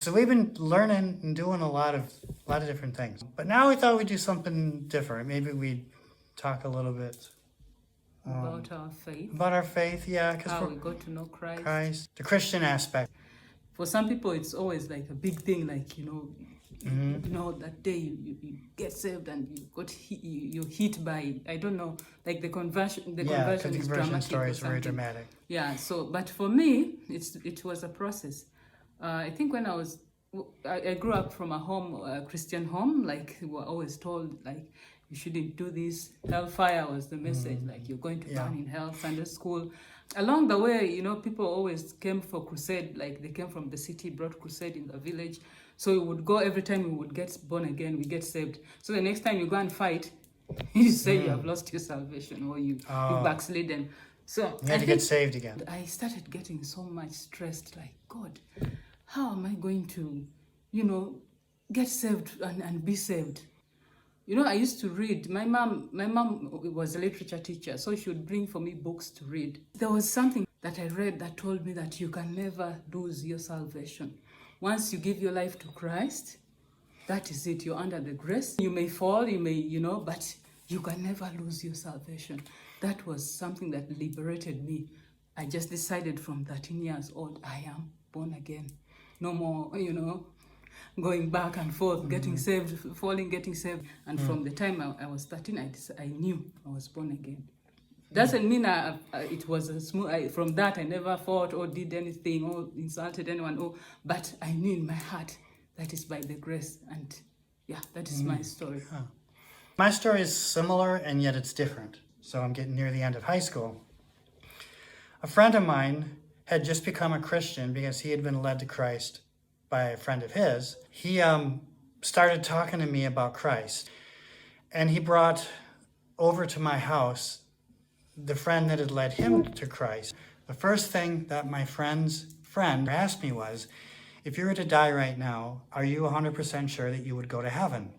So we've been learning and doing a lot of different things. But now we thought we'd do something different. Maybe we'd talk a little bit About our faith, about our faith, yeah, because how we got to know Christ. The Christian aspect. For some people, it's always like a big thing, like, that day you get saved and you're hit by, I don't know, like the conversion. The conversion is dramatic. Story is very dramatic. Yeah. So, but for me, it was a process. I think when I grew up from a Christian home, like we were always told, like, you shouldn't do this. Hellfire was the message, like you're going to burn in hell. Sunday school. Along the way, people always came for crusade, like they came from the city, brought crusade in the village. So we would go every time we would get born again, we get saved. So the next time you go and fight, you say you have lost your salvation or you backslidden. So you had to get saved again. I started getting so much stressed, like, God, how am I going to, get saved and be saved? I used to read. My mom was a literature teacher, so she would bring for me books to read. There was something that I read that told me that you can never lose your salvation. Once you give your life to Christ, that is it. You're under the grace. You may fall, you may, but you can never lose your salvation. That was something that liberated me. I just decided from 13 years old, I am born again. No more, going back and forth, getting saved, falling, getting saved. And from the time I was 13, I knew I was born again. Doesn't mean it was a smooth. From that, I never fought or did anything or insulted anyone. But I knew in my heart that is by the grace. And that is my story. Huh. My story is similar, and yet it's different. So I'm getting near the end of high school. A friend of mine had just become a Christian because he had been led to Christ by a friend of his. He started talking to me about Christ, and he brought over to my house the friend that had led him to Christ. The first thing that my friend's friend asked me was, if you were to die right now, are you 100% sure that you would go to heaven?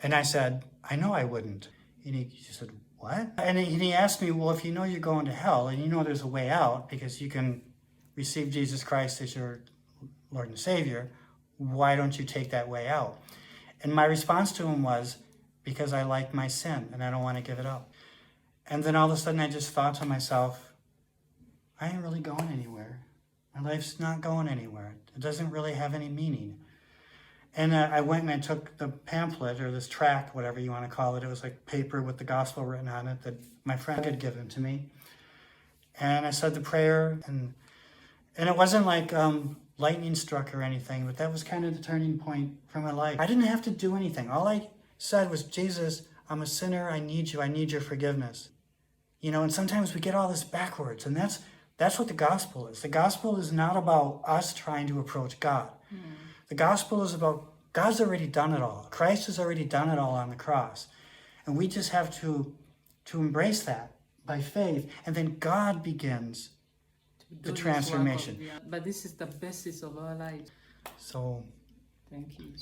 And I said, I know I wouldn't. And he said, what? And he asked me, well, if you know you're going to hell and you know there's a way out because you can receive Jesus Christ as your Lord and Savior, why don't you take that way out? And my response to him was, because I like my sin and I don't want to give it up. And then all of a sudden I just thought to myself, I ain't really going anywhere. My life's not going anywhere. It doesn't really have any meaning. And I went and I took the pamphlet or this tract, whatever you want to call it. It was like paper with the gospel written on it that my friend had given to me. And I said the prayer, and it wasn't like lightning struck or anything, but that was kind of the turning point for my life. I didn't have to do anything. All I said was, Jesus, I'm a sinner. I need you. I need your forgiveness. And sometimes we get all this backwards, and that's what the gospel is. The gospel is not about us trying to approach God. The gospel is about God's already done it all. Christ has already done it all on the cross. And we just have to embrace that by faith, and then God begins the transformation. But this is the basis of our lives. So, thank you.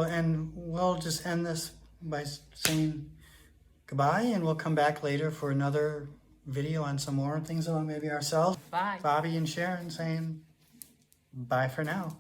And we'll just end this by saying goodbye, and we'll come back later for another video on some more things about maybe ourselves. Bye. Bobby and Sharon saying bye for now.